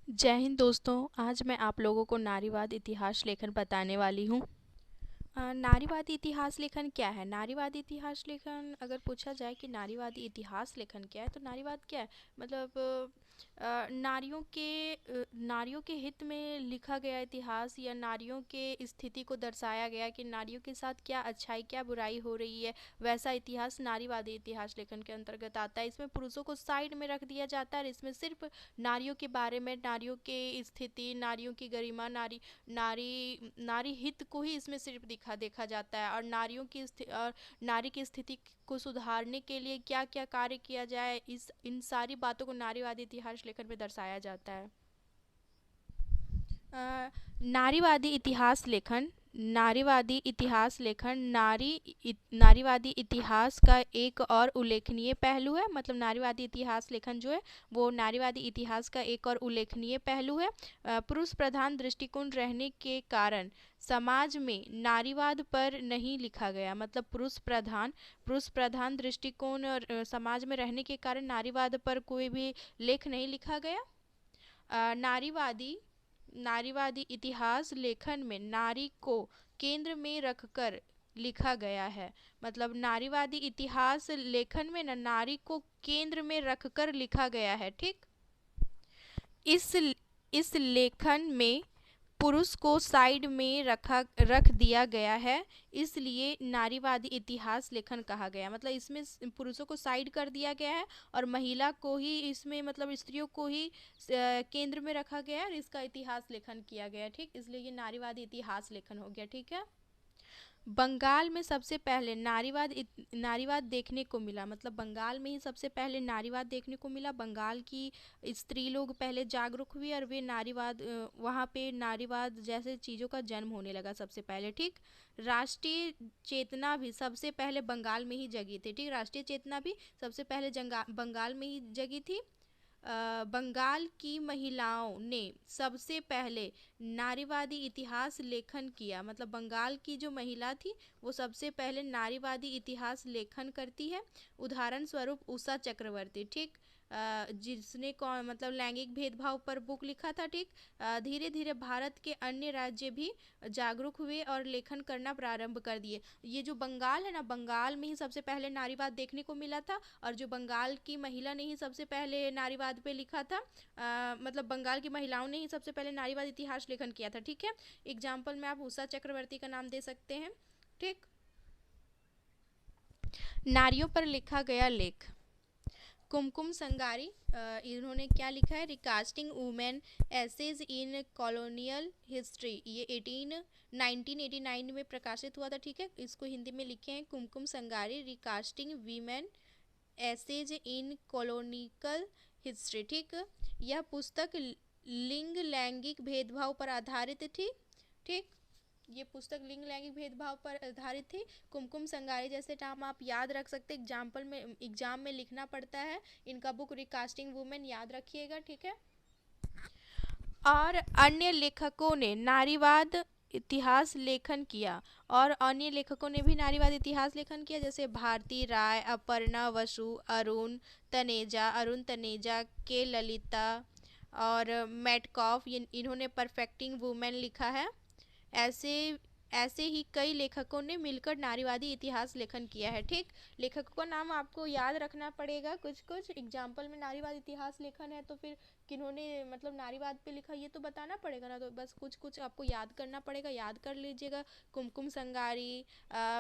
जय हिंद दोस्तों। आज मैं आप लोगों को नारीवाद इतिहास लेखन बताने वाली हूँ। नारीवादी इतिहास लेखन क्या है? नारीवादी इतिहास लेखन अगर पूछा जाए कि नारीवादी इतिहास लेखन क्या है, तो नारीवाद क्या है? मतलब नारियों के हित में लिखा गया इतिहास, या नारियों के स्थिति को दर्शाया गया कि नारियों के साथ क्या अच्छाई क्या बुराई हो रही है, वैसा इतिहास नारीवादी इतिहास लेखन के अंतर्गत आता है। इसमें पुरुषों को साइड में रख दिया जाता है और इसमें सिर्फ नारियों के बारे में, नारियों की स्थिति, नारियों की गरिमा, नारी नारी हित को ही इसमें सिर्फ देखा जाता है। और और नारी की स्थिति को सुधारने के लिए क्या क्या कार्य किया जाए, इस इन सारी बातों को नारीवादी इतिहास लेखन में दर्शाया जाता है। अ, नारीवादी इतिहास लेखन नारीवादी इतिहास का एक और उल्लेखनीय पहलू है। मतलब नारीवादी इतिहास लेखन जो है वो नारीवादी इतिहास का एक और उल्लेखनीय पहलू है। पुरुष प्रधान दृष्टिकोण रहने के कारण समाज में नारीवाद पर नहीं लिखा गया। मतलब पुरुष प्रधान दृष्टिकोण और समाज में रहने के कारण नारीवाद पर कोई भी लेख नहीं लिखा गया। नारीवादी इतिहास लेखन में नारी को केंद्र में रखकर लिखा गया है। मतलब नारीवादी इतिहास लेखन में नारी को केंद्र में रखकर लिखा गया है। ठीक। इस इस लेखन में पुरुष को साइड में रख दिया गया है, इसलिए नारीवादी इतिहास लेखन कहा गया। मतलब इसमें पुरुषों को साइड कर दिया गया है और महिला को ही इसमें, मतलब स्त्रियों को ही केंद्र में रखा गया है और इसका इतिहास लेखन किया गया है। ठीक, इसलिए ये नारीवादी इतिहास लेखन हो गया। ठीक है। बंगाल में सबसे पहले नारीवाद देखने को मिला। मतलब बंगाल में ही सबसे पहले नारीवाद देखने को मिला। बंगाल की स्त्री लोग पहले जागरूक हुई और वे वहाँ पे नारीवाद जैसे चीज़ों का जन्म होने लगा सबसे पहले। ठीक। राष्ट्रीय चेतना भी सबसे पहले बंगाल में ही जगी थी। ठीक, राष्ट्रीय चेतना भी सबसे पहले बंगाल में ही जगी थी। बंगाल की महिलाओं ने सबसे पहले नारीवादी इतिहास लेखन किया। मतलब बंगाल की जो महिला थी वो सबसे पहले नारीवादी इतिहास लेखन करती है। उदाहरण स्वरूप उषा चक्रवर्ती। ठीक। जिसने कौन मतलब लैंगिक भेदभाव पर बुक लिखा था। ठीक। धीरे धीरे भारत के अन्य राज्य भी जागरूक हुए और लेखन करना प्रारंभ कर दिए। ये जो बंगाल है ना, बंगाल में ही सबसे पहले नारीवाद देखने को मिला था और जो बंगाल की महिला ने ही सबसे पहले नारीवाद पे लिखा था। मतलब बंगाल की महिलाओं ने ही सबसे पहले नारीवाद इतिहास लेखन किया था। ठीक है। एग्जाम्पल में आप उषा चक्रवर्ती का नाम दे सकते हैं। ठीक। नारियों पर लिखा गया लेख। कुमकुम संगारी, इन्होंने क्या लिखा है? Recasting women essays in colonial history. ये 1989 में प्रकाशित हुआ था। ठीक है। इसको हिंदी में लिखे हैं Kumkum Sangari, recasting women essays in colonial history. ठीक। यह पुस्तक लिंग लैंगिक भेदभाव पर आधारित थी। ठीक। ये पुस्तक लिंग लैंगिक भेदभाव पर आधारित थी। कुमकुम संगारी जैसे नाम आप याद रख सकते, एग्जाम में लिखना पड़ता है। इनका बुक रिकास्टिंग वुमेन याद रखिएगा। ठीक है। और अन्य लेखकों ने नारीवाद इतिहास लेखन किया। और अन्य लेखकों ने भी नारीवाद इतिहास लेखन किया, जैसे भारती राय, अपर्णा वसु, अरुण तनेजा, के ललिता और मेटकॉफ, इन्होंने परफेक्टिंग वुमेन लिखा है। ऐसे ऐसे ही कई लेखकों ने मिलकर नारीवादी इतिहास लेखन किया है। ठीक। लेखकों का नाम आपको याद रखना पड़ेगा। कुछ कुछ एग्जाम्पल में नारीवाद इतिहास लेखन है तो फिर किन्होंने मतलब नारीवाद पे लिखा ये तो बताना पड़ेगा ना, तो बस कुछ कुछ आपको याद करना पड़ेगा। याद कर लीजिएगा। कुमकुम संगारी,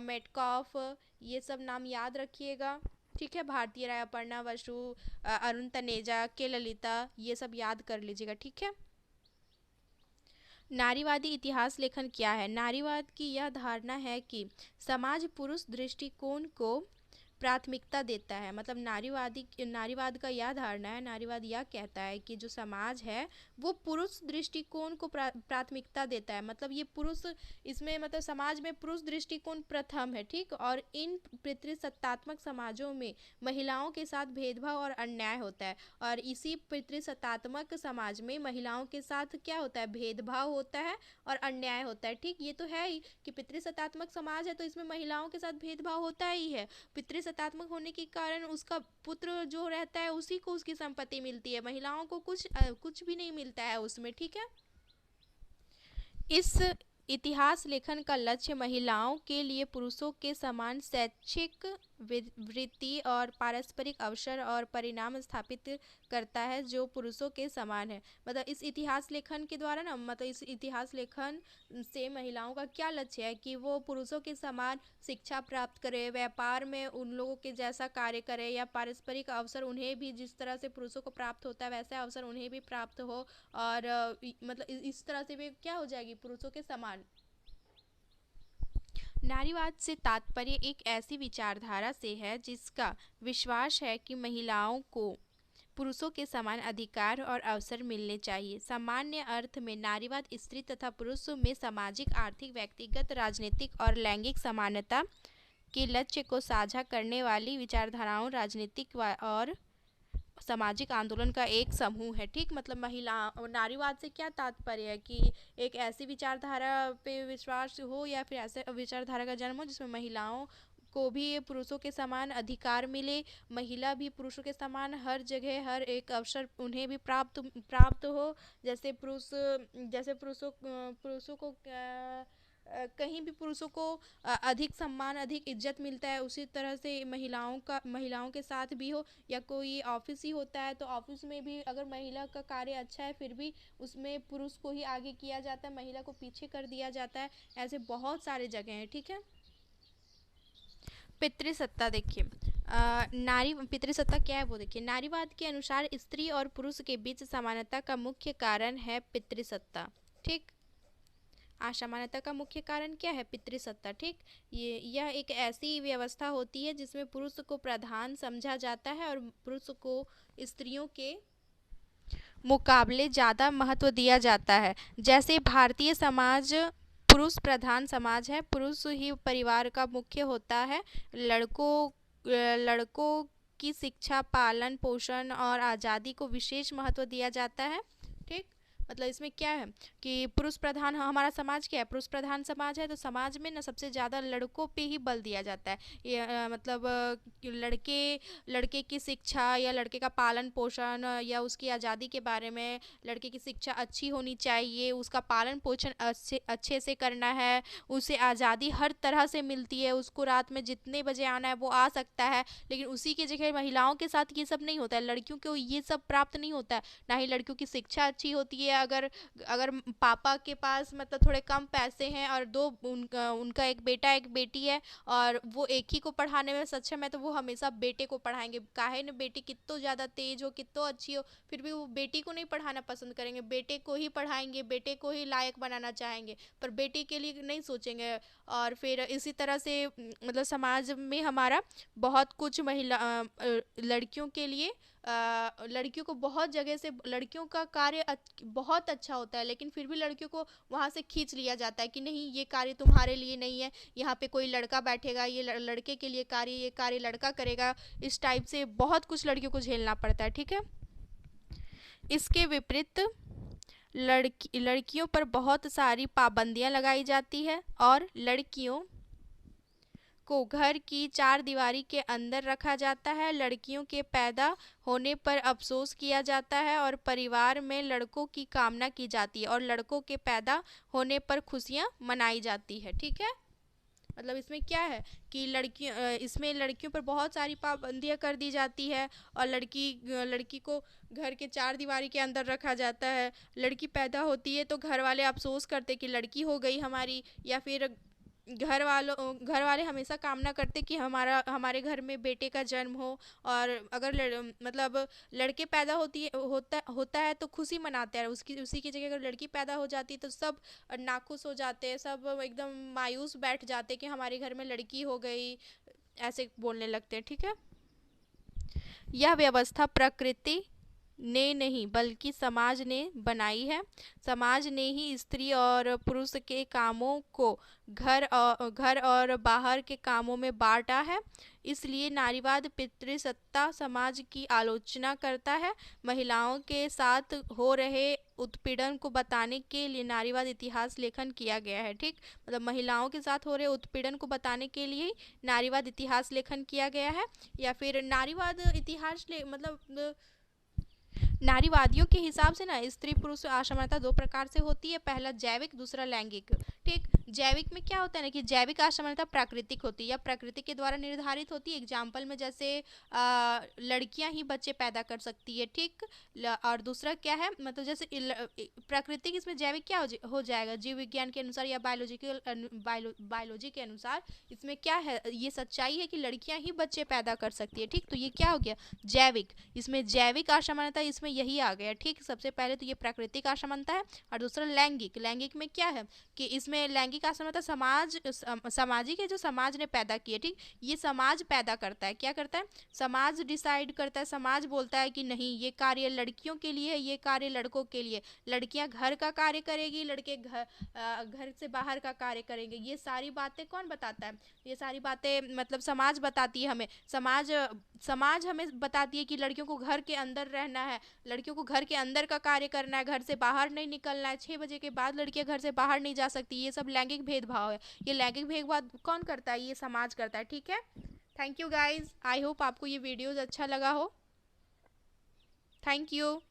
मेटकॉफ, ये सब नाम याद रखिएगा। ठीक है। भारतीय राय, अपर्णा वसु, अरुण तनेजा, के ललिता, ये सब याद कर लीजिएगा। ठीक है। नारीवादी इतिहास लेखन क्या है? नारीवाद की यह धारणा है कि समाज पुरुष दृष्टिकोण को प्राथमिकता देता है। मतलब नारीवाद का यह धारणा है, नारीवाद यह कहता है कि जो समाज है वो पुरुष दृष्टिकोण को प्राथमिकता देता है। मतलब ये पुरुष, इसमें मतलब समाज में पुरुष दृष्टिकोण प्रथम है। ठीक। और इन पितृसत्तात्मक समाजों में महिलाओं के साथ भेदभाव और अन्याय होता है। और इसी पितृसत्तात्मक समाज में महिलाओं के साथ क्या होता है? भेदभाव होता है और अन्याय होता है। ठीक। ये तो है ही कि पितृसत्तात्मक समाज है तो इसमें महिलाओं के साथ भेदभाव होता ही है। पितृसत्तात्मक सत्तात्मक होने के कारण उसका पुत्र जो रहता है उसी को उसकी संपत्ति मिलती है, महिलाओं को कुछ भी नहीं मिलता है उसमें, ठीक है। इस इतिहास लेखन का लक्ष्य महिलाओं के लिए पुरुषों के समान शैक्षिक वृत्ति और पारस्परिक अवसर और परिणाम स्थापित करता है जो पुरुषों के समान है। मतलब इस इतिहास लेखन के द्वारा ना, मतलब इस इतिहास लेखन से महिलाओं का क्या लक्ष्य है कि वो पुरुषों के समान शिक्षा प्राप्त करे, व्यापार में उन लोगों के जैसा कार्य करे, या पारस्परिक अवसर उन्हें भी जिस तरह से पुरुषों को प्राप्त होता है वैसे अवसर उन्हें भी प्राप्त हो, और मतलब इस तरह से भी क्या हो जाएगी, पुरुषों के समान। नारीवाद से तात्पर्य एक ऐसी विचारधारा से है जिसका विश्वास है कि महिलाओं को पुरुषों के समान अधिकार और अवसर मिलने चाहिए। सामान्य अर्थ में नारीवाद स्त्री तथा पुरुष में सामाजिक, आर्थिक, व्यक्तिगत, राजनीतिक और लैंगिक समानता के लक्ष्य को साझा करने वाली विचारधाराओं, राजनीतिक और सामाजिक आंदोलन का एक समूह है, ठीक। मतलब महिला नारीवाद से क्या तात्पर्य है कि एक ऐसी विचारधारा पे विश्वास हो या फिर ऐसे विचारधारा का जन्म हो जिसमें महिलाओं को भी पुरुषों के समान अधिकार मिले, महिला भी पुरुषों के समान हर जगह हर एक अवसर उन्हें भी प्राप्त हो। जैसे पुरुषों को कहीं भी पुरुषों को अधिक सम्मान, अधिक इज्जत मिलता है, उसी तरह से महिलाओं के साथ भी हो। या कोई ऑफिस ही होता है तो ऑफिस में भी अगर महिला का कार्य अच्छा है फिर भी उसमें पुरुष को ही आगे किया जाता है, महिला को पीछे कर दिया जाता है। ऐसे बहुत सारे जगह हैं, ठीक है। पितृसत्ता देखिए, नारी पितृसत्ता क्या है वो देखिए। नारीवाद के अनुसार स्त्री और पुरुष के बीच समानता का मुख्य कारण है पितृसत्ता, ठीक। असमानता का मुख्य कारण क्या है, पितृसत्ता, ठीक। यह एक ऐसी व्यवस्था होती है जिसमें पुरुष को प्रधान समझा जाता है और पुरुष को स्त्रियों के मुकाबले ज़्यादा महत्व दिया जाता है। जैसे भारतीय समाज पुरुष प्रधान समाज है, पुरुष ही परिवार का मुख्य होता है। लड़कों की शिक्षा, पालन पोषण और आज़ादी को विशेष महत्व दिया जाता है, ठीक। मतलब इसमें क्या है कि पुरुष प्रधान, हमारा समाज क्या है, पुरुष प्रधान समाज है, तो समाज में ना सबसे ज़्यादा लड़कों पे ही बल दिया जाता है। ये मतलब लड़के की शिक्षा या लड़के का पालन पोषण या उसकी आज़ादी के बारे में, लड़के की शिक्षा अच्छी होनी चाहिए, उसका पालन पोषण अच्छे से करना है, उसे आज़ादी हर तरह से मिलती है, उसको रात में जितने बजे आना है वो आ सकता है। लेकिन उसी की जगह महिलाओं के साथ ये सब नहीं होता है, लड़कियों को ये सब प्राप्त नहीं होता है। ना ही लड़कियों की शिक्षा अच्छी होती है। अगर पापा के पास मतलब थोड़े कम पैसे हैं और उनका एक बेटा एक बेटी है और वो एक ही को पढ़ाने में सक्षम है, तो वो हमेशा बेटे को पढ़ाएंगे। काहे न बेटी कितो ज़्यादा तेज हो, कितो अच्छी हो, फिर भी वो बेटी को नहीं पढ़ाना पसंद करेंगे, बेटे को ही पढ़ाएंगे, बेटे को ही लायक बनाना चाहेंगे, पर बेटी के लिए नहीं सोचेंगे। और फिर इसी तरह से मतलब समाज में हमारा बहुत कुछ लड़कियों के लिए लड़कियों को बहुत जगह से, लड़कियों का कार्य बहुत अच्छा होता है, लेकिन फिर भी लड़कियों को वहाँ से खींच लिया जाता है कि नहीं, ये कार्य तुम्हारे लिए नहीं है, यहाँ पे कोई लड़का बैठेगा, ये लड़के के लिए कार्य, ये कार्य लड़का करेगा। इस टाइप से बहुत कुछ लड़कियों को झेलना पड़ता है, ठीक है। इसके विपरीत लड़कियों पर बहुत सारी पाबंदियां लगाई जाती है और लड़कियों को घर की चार दीवारी के अंदर रखा जाता है। लड़कियों के पैदा होने पर अफसोस किया जाता है और परिवार में लड़कों की कामना की जाती है, और लड़कों के पैदा होने पर खुशियां मनाई जाती है, ठीक है। मतलब इसमें क्या है कि इसमें लड़कियों पर बहुत सारी पाबंदियां कर दी जाती है और लड़की को घर के चार दीवारी के अंदर रखा जाता है। लड़की पैदा होती है तो घर वाले अफसोस करते कि लड़की हो गई हमारी, या फिर घर वाले हमेशा कामना करते कि हमारे घर में बेटे का जन्म हो। और अगर मतलब लड़के पैदा होता है तो खुशी मनाते हैं, उसी की जगह अगर लड़की पैदा हो जाती है तो सब नाखुश हो जाते हैं, सब एकदम मायूस बैठ जाते कि हमारे घर में लड़की हो गई, ऐसे बोलने लगते हैं, ठीक है। यह व्यवस्था प्रकृति ने नहीं बल्कि समाज ने बनाई है। समाज ने ही स्त्री और पुरुष के कामों को घर और बाहर के कामों में बांटा है। इसलिए नारीवाद पितृसत्ता समाज की आलोचना करता है। महिलाओं के साथ हो रहे उत्पीड़न को बताने के लिए नारीवाद इतिहास लेखन किया गया है। ठीक, मतलब महिलाओं के साथ हो रहे उत्पीड़न को बताने के लिए ही नारीवाद इतिहास लेखन किया गया है। या फिर नारीवाद इतिहास मतलब नारीवादियों के हिसाब से ना स्त्री पुरुष असमानता दो प्रकार से होती है, पहला जैविक, दूसरा लैंगिक। ठीक, जैविक में क्या होता है ना कि जैविक असमानता प्राकृतिक होती है या प्रकृति के द्वारा निर्धारित होती है। एग्जाम्पल में जैसे लड़कियां ही बच्चे पैदा कर सकती है। ठीक, और दूसरा क्या है, मतलब जैसे प्राकृतिक, इसमें जैविक क्या हो जाएगा, जीव विज्ञान के अनुसार या बायोलॉजी के अनुसार इसमें क्या है, ये सच्चाई है कि लड़कियां ही बच्चे पैदा कर सकती है। ठीक, तो ये क्या हो गया, जैविक। इसमें जैविक असमानता इसमें यही आ गया। ठीक, सबसे पहले तो ये प्राकृतिक असमानता है और दूसरा लैंगिक। लैंगिक में क्या है कि इसमें लैंगिक असमानता सामाजिक है, जो समाज ने पैदा की है। ठीक, ये समाज पैदा करता है, क्या करता है, समाज डिसाइड करता है, समाज बोलता है कि नहीं ये कार्य लड़कियों के लिए, ये कार्य लड़कों के लिए। लड़कियां घर का कार्य करेगी, लड़के घर से बाहर का कार्य करेंगे। ये सारी बातें कौन बताता है, ये सारी बातें मतलब समाज बताती है हमें। समाज हमें बताती है कि लड़कियों को घर के अंदर रहना है, लड़कियों को घर के अंदर का कार्य करना है, घर से बाहर नहीं निकलना है, 6 बजे के बाद लड़कियां घर से बाहर नहीं जा सकती। ये सब लैंगिक भेदभाव है। ये लैंगिक भेदभाव कौन करता है, ये समाज करता है। ठीक है, thank you guys, I hope आपको ये वीडियोज अच्छा लगा हो। Thank you.